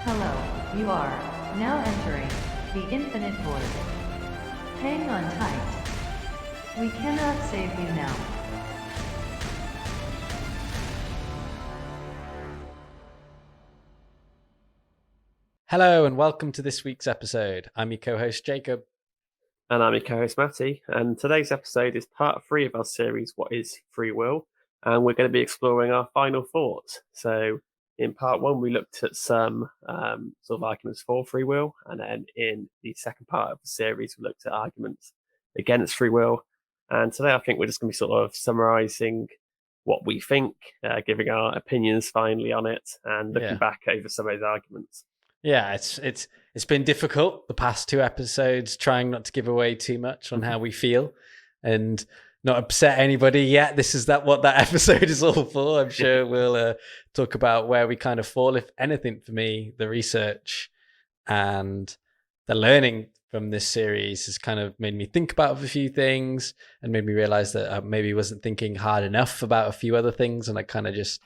Hello, you are now entering the infinite void. Hang on tight. We cannot save you now. Hello and welcome to this week's episode. I'm your co-host Jacob. And I'm your co-host Matty, and today's episode is part 3 of our series, What is Free Will? And we're going to be exploring our final thoughts. So in part 1, we looked at some sort of arguments for free will, and then in the second part of the series, we looked at arguments against free will. And today I think we're just going to be sort of summarising what we think, giving our opinions finally on it, and looking back over some of those arguments. Yeah, it's been difficult the past 2 episodes, trying not to give away too much on how we feel and not upset anybody yet. This is what that episode is all for. I'm sure we'll talk about where we kind of fall. If anything, for me, the research and the learning from this series has kind of made me think about a few things and made me realize that I maybe wasn't thinking hard enough about a few other things, and I kind of just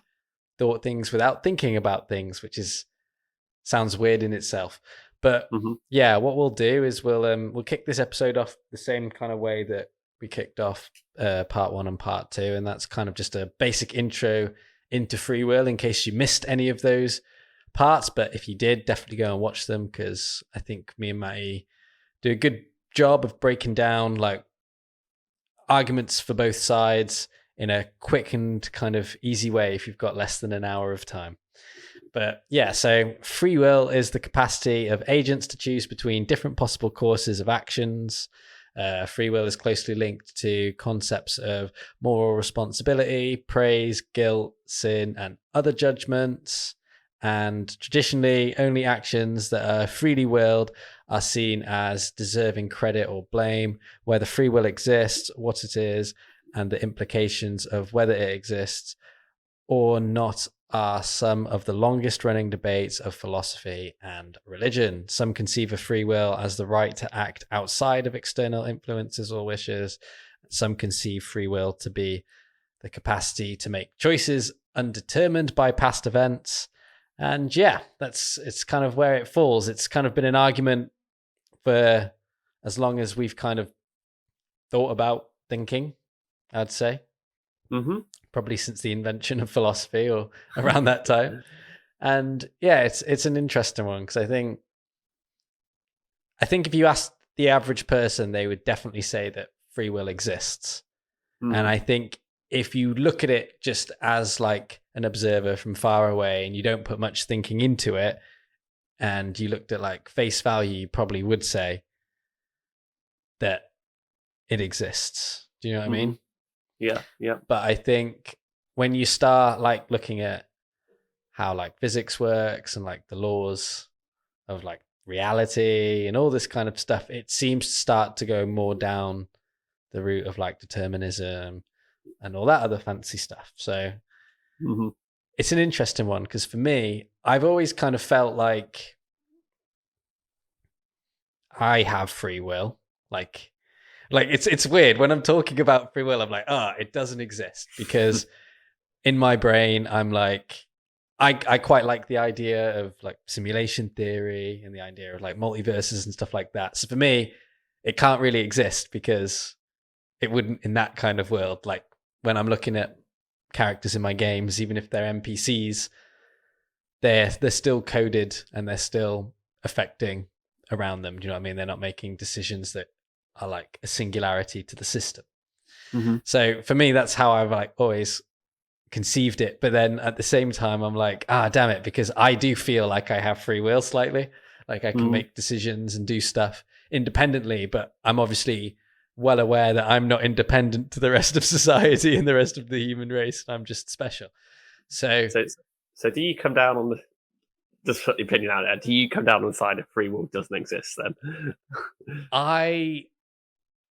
thought things without thinking about things, which sounds weird in itself. But yeah, what we'll do is we'll kick this episode off the same kind of way that we kicked off part 1 and part 2, and that's kind of just a basic intro into free will in case you missed any of those parts. But if you did, definitely go and watch them, because I think me and Matty do a good job of breaking down like arguments for both sides in a quick and kind of easy way if you've got less than an hour of time. But yeah, so free will is the capacity of agents to choose between different possible courses of actions. Free will is closely linked to concepts of moral responsibility, praise, guilt, sin, and other judgments. And traditionally, only actions that are freely willed are seen as deserving credit or blame. Whether free will exists, what it is, and the implications of whether it exists or not are some of the longest running debates of philosophy and religion. Some conceive of free will as the right to act outside of external influences or wishes. Some conceive free will to be the capacity to make choices undetermined by past events. And yeah, it's kind of where it falls. It's kind of been an argument for as long as we've kind of thought about thinking, I'd say. Probably since the invention of philosophy or around that time. And yeah, it's an interesting one, because I think if you asked the average person, they would definitely say that free will exists. And I think if you look at it just as like an observer from far away and you don't put much thinking into it, and you looked at like face value, you probably would say that it exists. Do you know what I mean? Yeah. But I think when you start like looking at how like physics works and like the laws of like reality and all this kind of stuff, it seems to start to go more down the route of like determinism and all that other fancy stuff. So it's an interesting one, because for me, I've always kind of felt like I have free will. Like it's weird when I'm talking about free will. I'm like, it doesn't exist, because in my brain, I'm like, I quite like the idea of like simulation theory and the idea of like multiverses and stuff like that. So for me, it can't really exist, because it wouldn't in that kind of world. Like when I'm looking at characters in my games, even if they're NPCs, they're still coded and they're still affecting around them. Do you know what I mean? They're not making decisions that are like a singularity to the system. So for me, that's how I've like always conceived it. But then at the same time, I'm like, damn it, because I do feel like I have free will slightly. Like I can make decisions and do stuff independently, but I'm obviously well aware that I'm not independent to the rest of society and the rest of the human race. I'm just special. So do you come down on just put the opinion out there, do you come down on the side of free will doesn't exist then?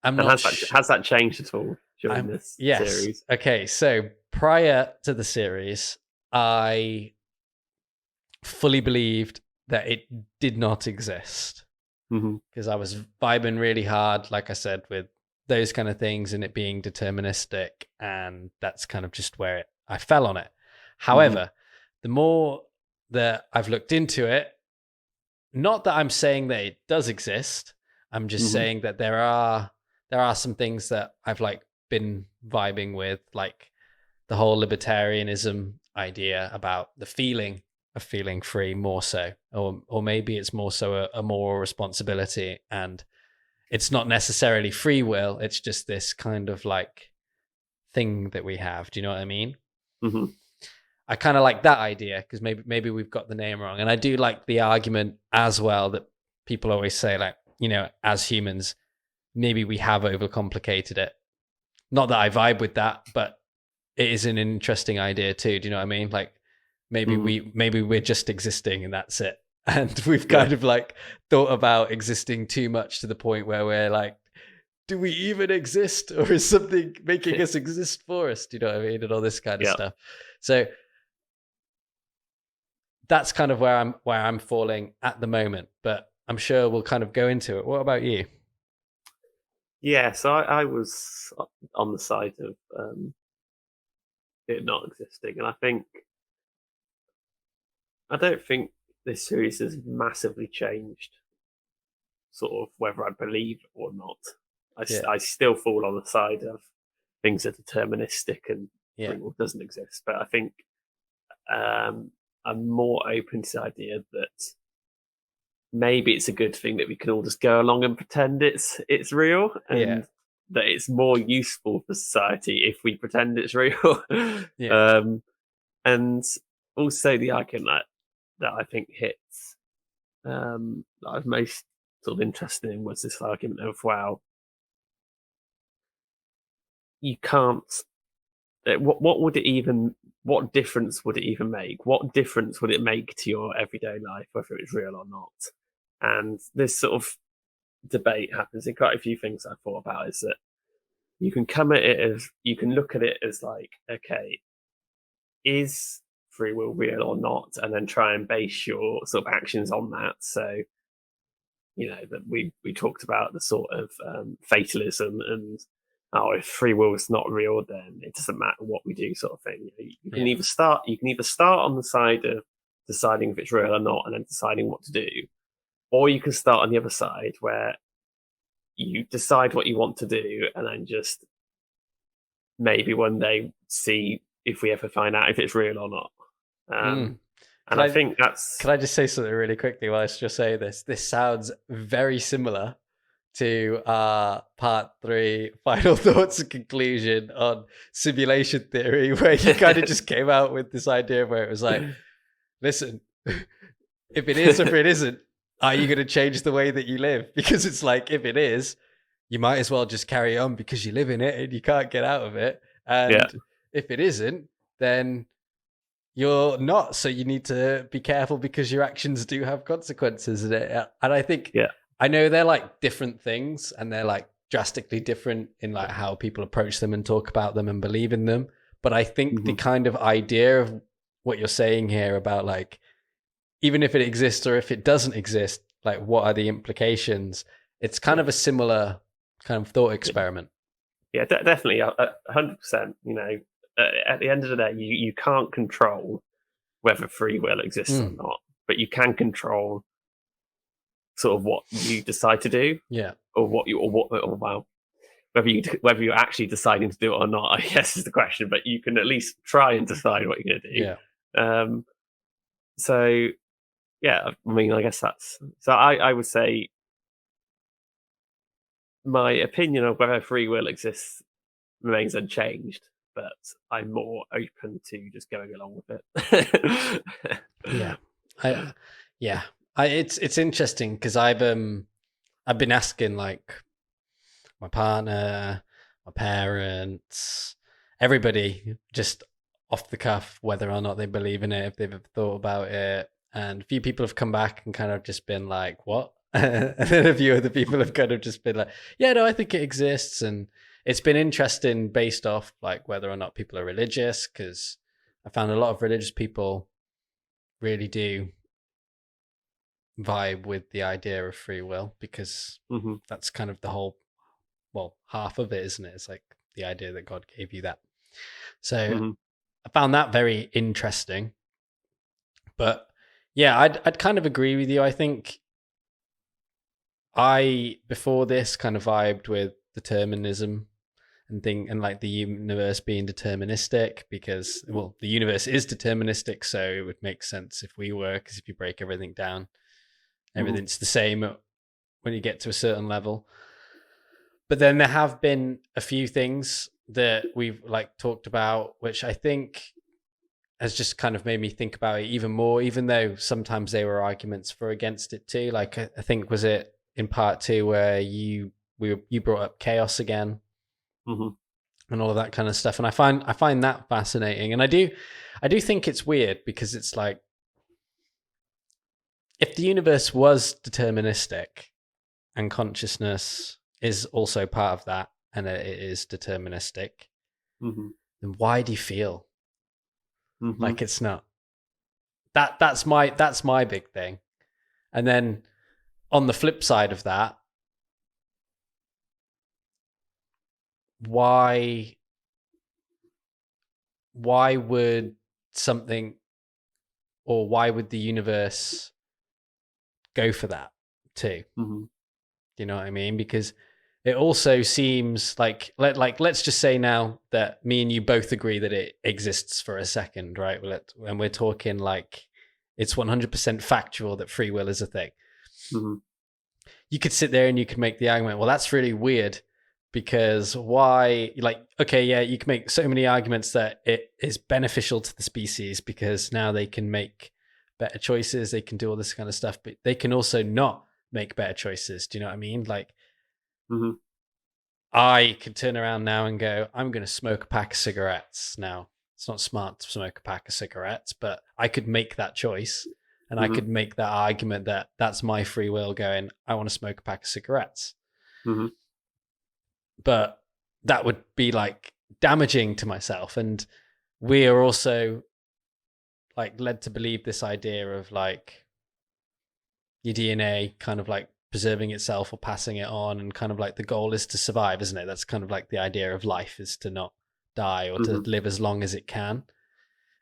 I'm not has that changed at all during this series? Okay, so prior to the series, I fully believed that it did not exist, because I was vibing really hard, like I said, with those kind of things and it being deterministic, and that's kind of just where I fell on it. However, the more that I've looked into it, not that I'm saying that it does exist. I'm just saying that there are some things that I've like been vibing with, like the whole libertarianism idea about the feeling of feeling free more so, or maybe it's more so a moral responsibility, and it's not necessarily free will. It's just this kind of like thing that we have. Do you know what I mean? Mm-hmm. I kind of like that idea because maybe we've got the name wrong, and I do like the argument as well that people always say, like, you know, as humans, maybe we have overcomplicated it. Not that I vibe with that, but it is an interesting idea too. Do you know what I mean? Like maybe we're just existing and that's it. And we've kind of like thought about existing too much to the point where we're like, do we even exist, or is something making us exist for us? Do you know what I mean? And all this kind of stuff. So that's kind of where I'm falling at the moment, but I'm sure we'll kind of go into it. What about you? Yeah, so I was on the side of it not existing, and I don't think this series has massively changed, sort of whether I believe it or not. I still fall on the side of things are deterministic and free will doesn't exist, but I think I'm more open to the idea that maybe it's a good thing that we can all just go along and pretend it's real, and that it's more useful for society if we pretend it's real. And also the argument that I think hits that I was most sort of interested in was this argument of, well, you can't. What would it even? What difference would it even make? What difference would it make to your everyday life, whether it's real or not? And this sort of debate happens in quite a few things I've thought about. Is that you can come at it as, you can look at it as like, okay, is free will real or not, and then try and base your sort of actions on that. So, you know, that we talked about the sort of fatalism and, oh, if free will is not real, then it doesn't matter what we do, sort of thing. You can either start on the side of deciding if it's real or not, and then deciding what to do, or you can start on the other side where you decide what you want to do, and then just maybe one day see if we ever find out if it's real or not. And I think that's... Can I just say something really quickly while I just say this? This sounds very similar to part 3, final thoughts and conclusion on simulation theory, where you kind of just came out with this idea where it was like, listen, if it is or if it isn't, are you going to change the way that you live? Because it's like, if it is, you might as well just carry on because you live in it and you can't get out of it. And if it isn't, then you're not. So you need to be careful because your actions do have consequences. And I think, I know they're like different things, and they're like drastically different in like how people approach them and talk about them and believe in them. But I think the kind of idea of what you're saying here about like, even if it exists or if it doesn't exist, like what are the implications? It's kind of a similar kind of thought experiment. Yeah, definitely, 100%. You know, at the end of the day, you can't control whether free will exists or not, but you can control sort of what you decide to do, or whether you're actually deciding to do it or not, I guess is the question. But you can at least try and decide what you're going to do. So yeah, I mean, I guess that's so. I would say my opinion of whether free will exists remains unchanged, but I'm more open to just going along with it. It's interesting because I've been asking like my partner, my parents, everybody just off the cuff whether or not they believe in it, if they've ever thought about it. And a few people have come back and kind of just been like, what? And then a few other people have kind of just been like, yeah, no, I think it exists. And it's been interesting based off like whether or not people are religious, because I found a lot of religious people really do vibe with the idea of free will, because that's kind of the whole, well, half of it, isn't it? It's like the idea that God gave you that. So I found that very interesting. But yeah, I'd kind of agree with you. I think I before this kind of vibed with determinism and like the universe being deterministic because the universe is deterministic, so it would make sense if we were, because if you break everything down, everything's the same when you get to a certain level. But then there have been a few things that we've like talked about, which I think has just kind of made me think about it even more, even though sometimes they were arguments for against it too. Like I think, was it in part 2 where you brought up chaos again and all of that kind of stuff, and I find that fascinating, and I do think it's weird because it's like, if the universe was deterministic and consciousness is also part of that and it is deterministic, then why do you feel like it's not? That's my big thing. And then on the flip side of that, why would something, or why would the universe go for that too? Do you know what I mean? Because it also seems like let's just say now that me and you both agree that it exists for a second, right? And we're talking like it's 100% factual that free will is a thing. You could sit there and you could make the argument, well, that's really weird because why? Like, okay, yeah, you can make so many arguments that it is beneficial to the species because now they can make better choices, they can do all this kind of stuff, but they can also not make better choices. Do you know what I mean? Like, I could turn around now and go, I'm going to smoke a pack of cigarettes. Now, it's not smart to smoke a pack of cigarettes, but I could make that choice, and I could make that argument that that's my free will going, I want to smoke a pack of cigarettes. But that would be like damaging to myself. And we are also like led to believe this idea of like your DNA kind of like preserving itself or passing it on, and kind of like the goal is to survive, isn't it? That's kind of like the idea of life, is to not die or to live as long as it can.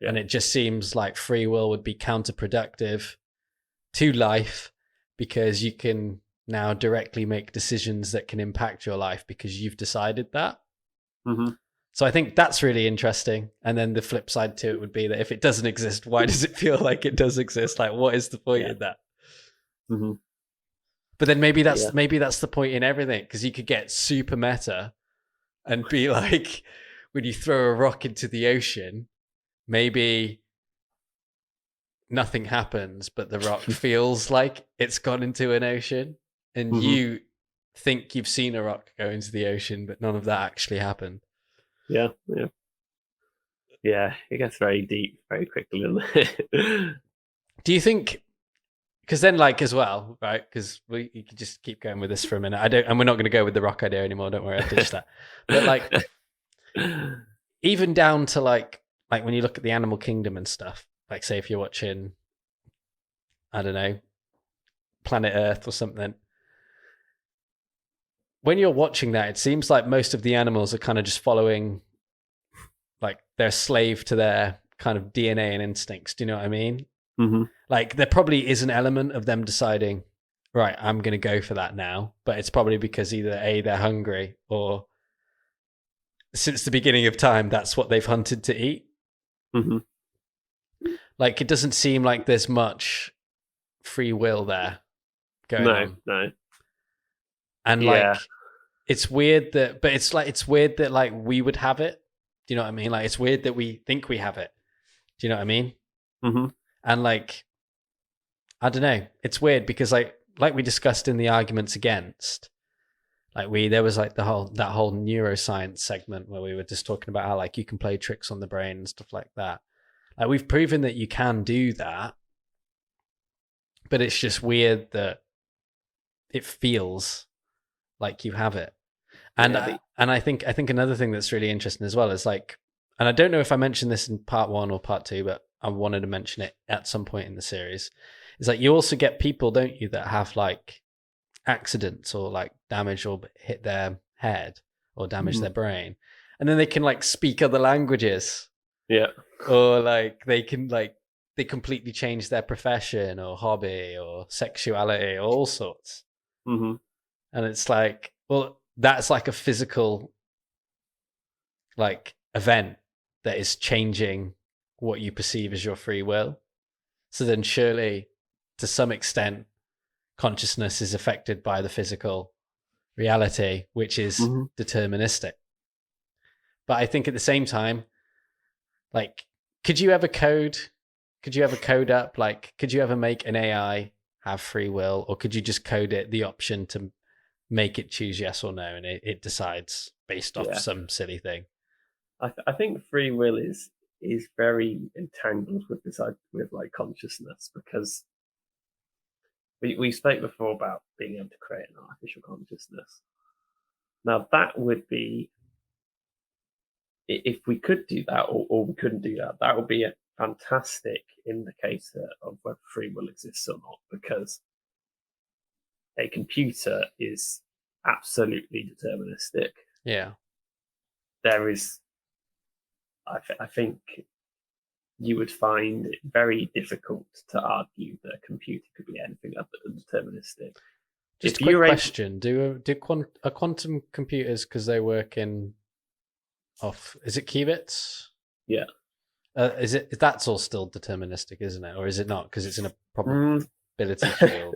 And it just seems like free will would be counterproductive to life because you can now directly make decisions that can impact your life because you've decided that. So I think that's really interesting. And then the flip side to it would be that if it doesn't exist, why does it feel like it does exist? Like, what is the point in that? But then maybe that's the point in everything, because you could get super meta and be like, when you throw a rock into the ocean, maybe nothing happens, but the rock feels like it's gone into an ocean, and you think you've seen a rock go into the ocean, but none of that actually happened. Yeah, it gets very deep very quickly, doesn't it? Do you think, because then like as well, right, because you could just keep going with this for a minute, and we're not going to go with the rock idea anymore, don't worry, I ditched that. But like even down to like when you look at the animal kingdom and stuff, like say if you're watching, I don't know, Planet Earth or something, when you're watching that, it seems like most of the animals are kind of just following, like they're slave to their kind of DNA and instincts. Do you know what I mean? Like there probably is an element of them deciding, right, I'm going to go for that now, but it's probably because either A, they're hungry, or since the beginning of time, that's what they've hunted to eat. Like it doesn't seem like there's much free will there going on. No. And like, it's weird that, but it's weird that like we would have it. Do you know what I mean? Like it's weird that we think we have it. Do you know what I mean? And like, I don't know. It's weird because like we discussed in the arguments against, like there was like that whole neuroscience segment where we were just talking about how like you can play tricks on the brain and stuff like that. Like we've proven that you can do that, but it's just weird that it feels like you have it. And I think another thing that's really interesting as well is like, and I don't know if I mentioned this in part 1 or part 2, but I wanted to mention it at some point in the series, is like you also get people, don't you, that have like accidents or like damage or hit their head or damage their brain, and then they can like speak other languages, or like they can like they completely change their profession or hobby or sexuality or all sorts. Mm-hmm. And it's like, well, that's like a physical like event that is changing what you perceive as your free will. So then surely to some extent consciousness is affected by the physical reality, which is Mm-hmm. deterministic. But I think at the same time, like, could you ever code up, like, could you ever make an AI have free will, or could you just code it the option to make it choose yes or no, and it decides based off Yeah. some silly thing? I think free will is very entangled with this with like consciousness, because we spoke before about being able to create an artificial consciousness. Now that would be, if we could do that, or we couldn't do that, that would be a fantastic indicator of whether free will exists or not, because a computer is absolutely deterministic. Yeah. There is, I think you would find it very difficult to argue that a computer could be anything other than deterministic. Just If a quick you're question: are quantum computers, because they work in off? Is it qubits? Yeah. Is it, that's all still deterministic, isn't it, or is it not? Because it's in a Mm, probability field.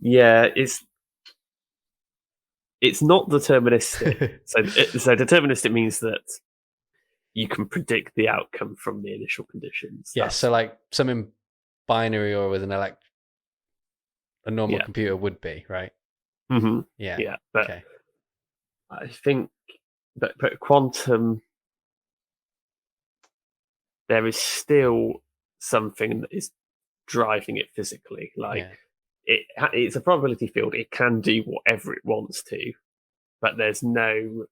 yeah, it's not deterministic. So deterministic means that you can predict the outcome from the initial conditions. Yeah. So like something binary or with a normal Yeah. computer would be, right? Mm-hmm. Yeah. Yeah, but Okay. I think but quantum, there is still something that is driving it physically. Like Yeah. it's a probability field. It can do whatever it wants to, but there's no.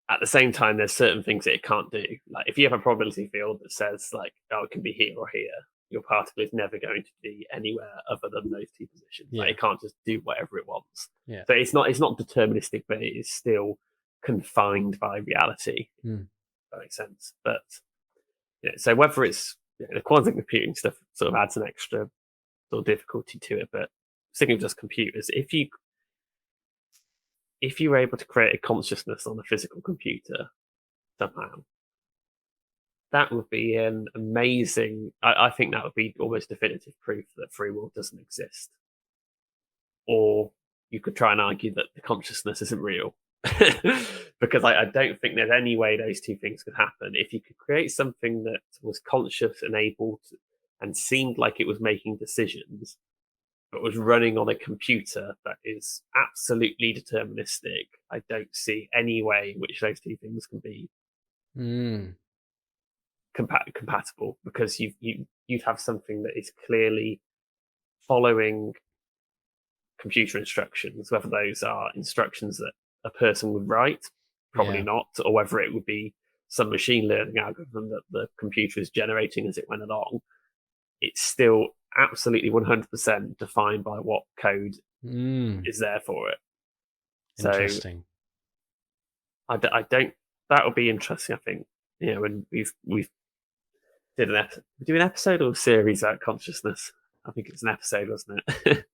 At the same time, there's certain things that it can't do. Like if you have a probability field that says like, oh, it can be here or here, your particle is never going to be anywhere other than those two positions. Yeah. Like it can't just do whatever it wants. Yeah. So it's not deterministic, but it is still confined by reality. Mm. That makes sense. But so whether it's the quantum computing stuff sort of adds an extra sort of difficulty to it. But sticking with just computers, if you were able to create a consciousness on a physical computer somehow, that would be an amazing. I think that would be almost definitive proof that free will doesn't exist. Or you could try and argue that the consciousness isn't real. Because I don't think there's any way those two things could happen. If you could create something that was conscious and able to, and seemed like it was making decisions, but was running on a computer that is absolutely deterministic, I don't see any way in which those two things can be compatible, because you'd have something that is clearly following computer instructions, whether those are instructions that a person would write, probably not, or whether it would be some machine learning algorithm that the computer is generating as it went along. It's still absolutely 100% defined by what code is there for it. Interesting. So I don't. That would be interesting. I think when we've did an episode or a series about consciousness. I think it's an episode, wasn't it?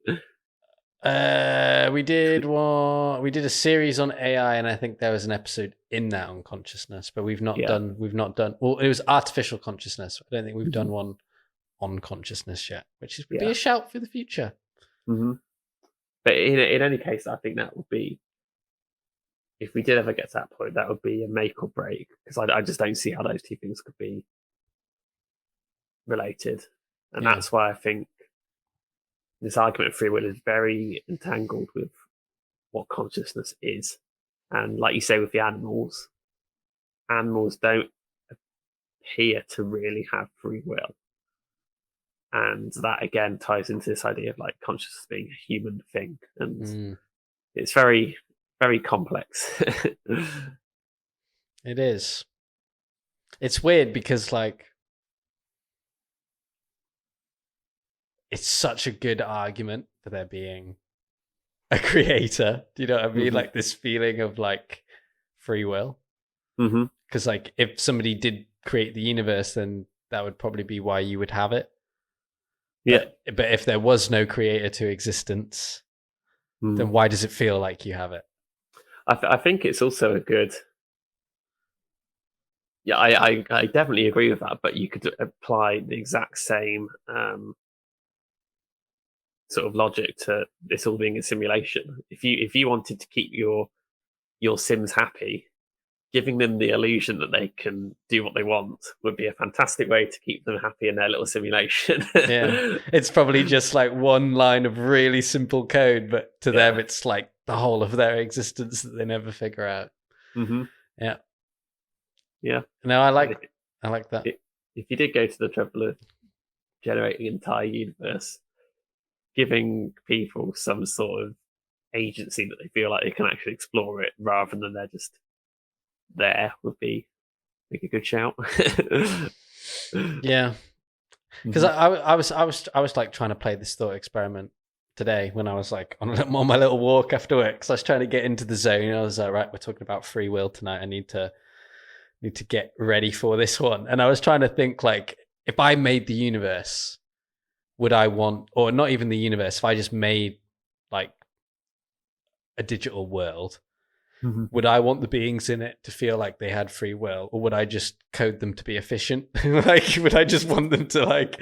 We did a series on AI, and I think there was an episode in that on consciousness, but we've not done. Well, it was artificial consciousness. I don't think we've done one on consciousness yet, which would be a shout for the future. Mm-hmm. But in any case, I think that would be, if we did ever get to that point, that would be a make or break, because I just don't see how those two things could be related. And that's why I think this argument of free will is very entangled with what consciousness is. And like you say with the animals don't appear to really have free will. And that again ties into this idea of like consciousness being a human thing. And it's very, very complex. It is. It's weird because like it's such a good argument for there being a creator. Do you know what I mean? Like this feeling of like free will. Because like if somebody did create the universe, then that would probably be why you would have it. Yeah. But if there was no creator to existence, then why does it feel like you have it? I think it's also a good. Yeah, I definitely agree with that. But you could apply the exact same sort of logic to this all being a simulation. If you wanted to keep your Sims happy, giving them the illusion that they can do what they want would be a fantastic way to keep them happy in their little simulation. Yeah, it's probably just like one line of really simple code, but to them it's like the whole of their existence that they never figure out. Yeah. No, I like that. If you did go to the trouble of generating an entire universe, giving people some sort of agency that they feel like they can actually explore it rather than they're just there would be like a good shout. Yeah, because I was like trying to play this thought experiment today when I was like on my little walk after work, because I was trying to get into the zone. I was like, right, we're talking about free will tonight. I need to get ready for this one. And I was trying to think, like, if I made the universe, would I want, or not even the universe, if I just made like a digital world, would I want the beings in it to feel like they had free will, or would I just code them to be efficient? Like, would I just want them to like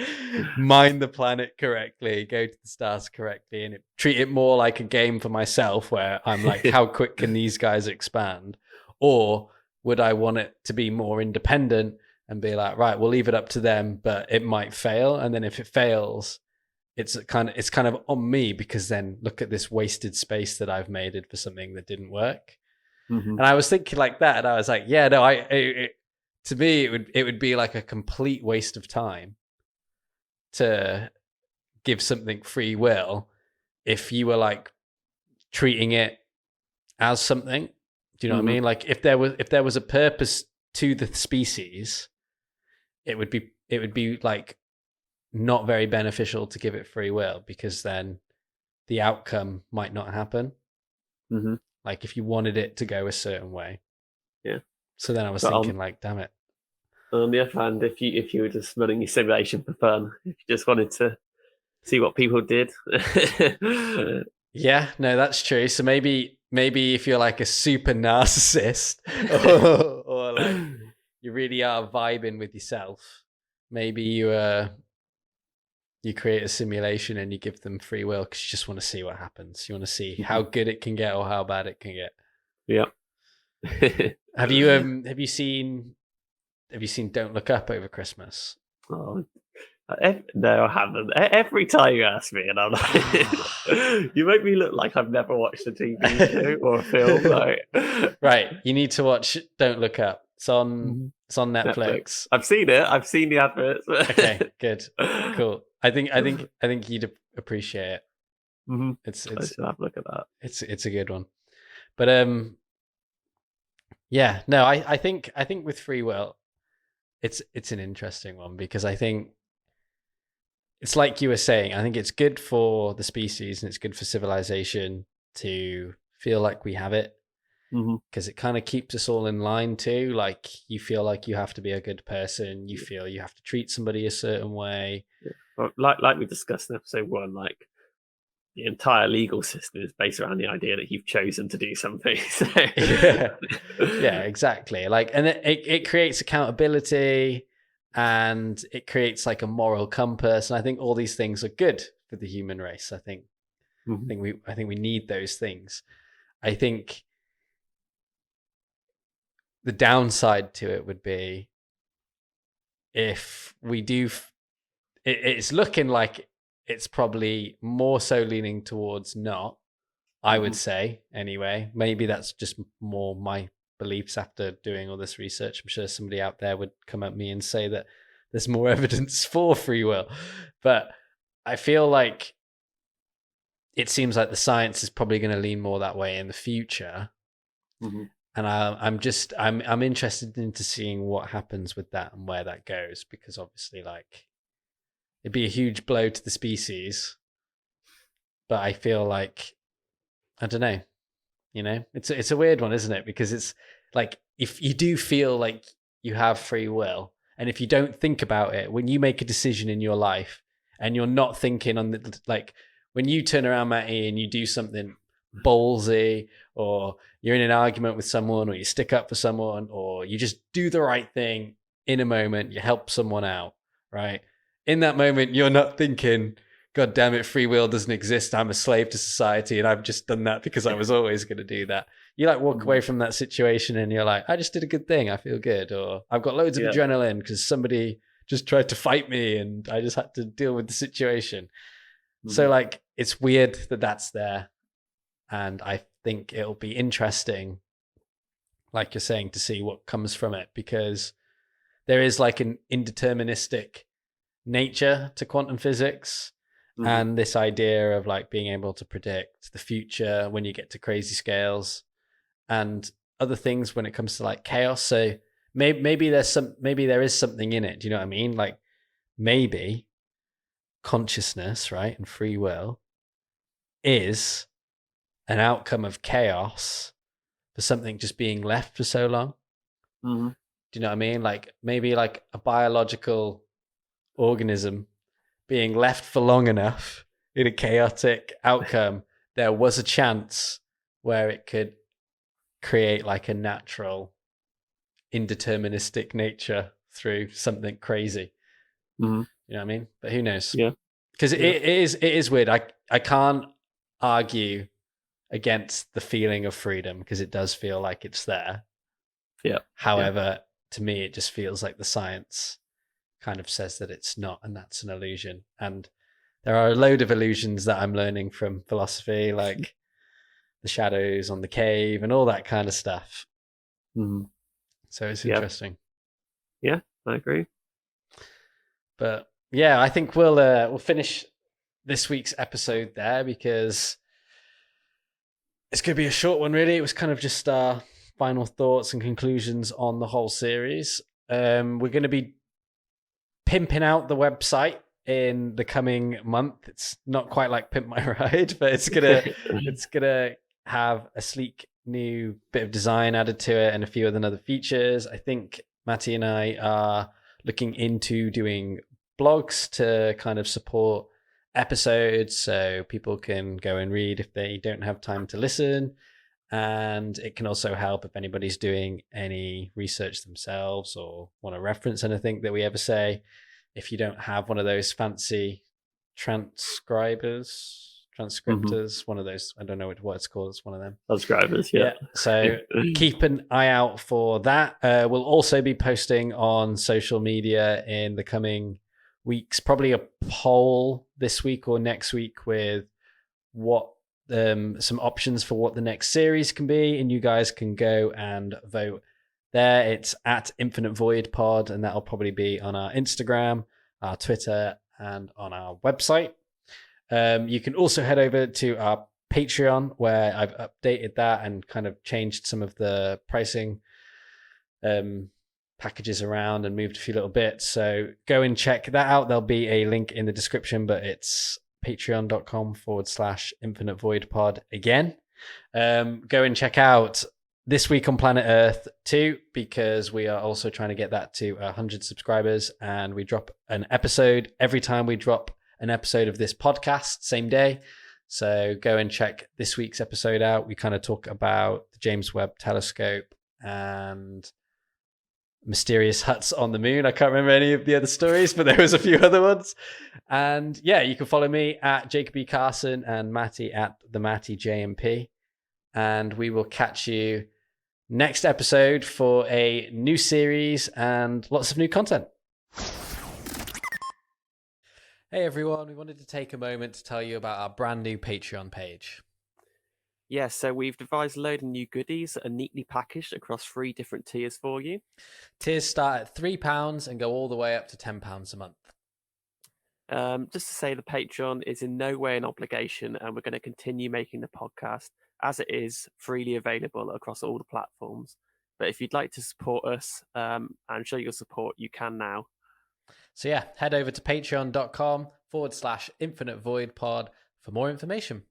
mine the planet correctly, go to the stars correctly, and treat it more like a game for myself where I'm like, how quick can these guys expand? Or would I want it to be more independent and be like, right, we'll leave it up to them, but it might fail. And then if it fails, it's kind of on me, because then look at this wasted space that I've made it for something that didn't work. And I was thinking like that, and I was like, yeah, no, to me, it would be like a complete waste of time to give something free will if you were like treating it as something. Do you know what I mean? Like, if there was a purpose to the species, it would be like not very beneficial to give it free will, because then the outcome might not happen. Like, if you wanted it to go a certain way. Yeah. So then I was thinking, like, damn it. On the other hand, if you were just running your simulation for fun, if you just wanted to see what people did. Yeah, no, that's true. So maybe if you're like a super narcissist, or like you really are vibing with yourself, maybe you create a simulation and you give them free will because you just want to see what happens. You want to see how good it can get or how bad it can get. Yeah. Have you seen Don't Look Up over Christmas? Oh, no, I haven't. Every time you ask me, and I'm like, you make me look like I've never watched a TV show or a film. Like, right, you need to watch Don't Look Up. It's on Netflix. I've seen it. I've seen the adverts. Okay, good, cool. I think you'd appreciate it. It's I should have a look at that. It's a good one, but yeah, no, I think with free will, it's an interesting one, because I think it's like you were saying. I think it's good for the species and it's good for civilization to feel like we have it, because it kind of keeps us all in line too. Like, you feel like you have to be a good person. You feel you have to treat somebody a certain way. Yeah. Well, like we discussed in episode 1, like the entire legal system is based around the idea that you've chosen to do something. So. Yeah, exactly. Like, and it creates accountability, and it creates like a moral compass. And I think all these things are good for the human race. I think we need those things. I think the downside to it would be if we do. It's looking like it's probably more so leaning towards not, I would say, anyway. Maybe that's just more my beliefs after doing all this research. I'm sure somebody out there would come at me and say that there's more evidence for free will. But I feel like it seems like the science is probably going to lean more that way in the future. And I'm interested into seeing what happens with that and where that goes, because obviously, like, it'd be a huge blow to the species, but I feel like, I don't know, it's a weird one, isn't it? Because it's like, if you do feel like you have free will, and if you don't think about it, when you make a decision in your life and you're not thinking on the, like when you turn around, Matty, and you do something ballsy, or you're in an argument with someone, or you stick up for someone, or you just do the right thing in a moment, you help someone out, right? In that moment, you're not thinking, God damn it, free will doesn't exist. I'm a slave to society, and I've just done that because I was always going to do that. You like walk away from that situation and you're like, I just did a good thing. I feel good. Or I've got loads of adrenaline because somebody just tried to fight me and I just had to deal with the situation. So like, it's weird that that's there. And I think it'll be interesting, like you're saying, to see what comes from it, because there is like an indeterministic nature to quantum physics. And this idea of like being able to predict the future when you get to crazy scales and other things when it comes to like chaos. So maybe there is something in it. Do you know what I mean? Like maybe consciousness, right, and free will is an outcome of chaos for something just being left for so long. Do you know what I mean? Like maybe like a biological organism being left for long enough in a chaotic outcome, there was a chance where it could create like a natural indeterministic nature through something crazy. You know what I mean? But who knows? Yeah. Because it is weird. I can't argue against the feeling of freedom because it does feel like it's there. Yeah. However, to me, it just feels like the science kind of says that it's not, and that's an illusion. And there are a load of illusions that I'm learning from philosophy, like the shadows on the cave and all that kind of stuff. So it's interesting. Yeah, I agree. But yeah, I think we'll finish this week's episode there because it's going to be a short one, really. It was kind of just our final thoughts and conclusions on the whole series. We're going to be pimping out the website in the coming month. It's not quite like Pimp My Ride, but it's gonna have a sleek new bit of design added to it and a few other features. I think Matty and I are looking into doing blogs to kind of support episodes so people can go and read if they don't have time to listen. And it can also help if anybody's doing any research themselves or want to reference anything that we ever say. If you don't have one of those fancy transcriptors, one of those, I don't know what it's called. It's one of them. Transcribers, yeah. So keep an eye out for that. We'll also be posting on social media in the coming weeks, probably a poll this week or next week with what some options for what the next series can be, and you guys can go and vote there. It's at Infinite Void Pod, and that'll probably be on our Instagram, our Twitter, and on our website. You can also head over to our Patreon, where I've updated that and kind of changed some of the pricing packages around and moved a few little bits. So go and check that out. There'll be a link in the description, but it's patreon.com/Infinite Void Pod again. Go and check out This Week on Planet Earth 2, because we are also trying to get that to 100 subscribers, and we drop an episode every time we drop an episode of this podcast, same day. So go and check this week's episode out. We kind of talk about the James Webb Telescope and mysterious huts on the moon. I can't remember any of the other stories, but there was a few other ones. And yeah, you can follow me at Jacob E. Carson and Matty at the Matty JMP. And we will catch you next episode for a new series and lots of new content. Hey everyone, we wanted to take a moment to tell you about our brand new Patreon page. Yeah, so we've devised a load of new goodies that are neatly packaged across 3 different tiers for you. Tiers start at £3 and go all the way up to £10 a month. Just to say, the Patreon is in no way an obligation, and we're going to continue making the podcast as it is, freely available across all the platforms. But if you'd like to support us and show your support, you can now. So yeah, head over to patreon.com/Infinite Void Pod for more information.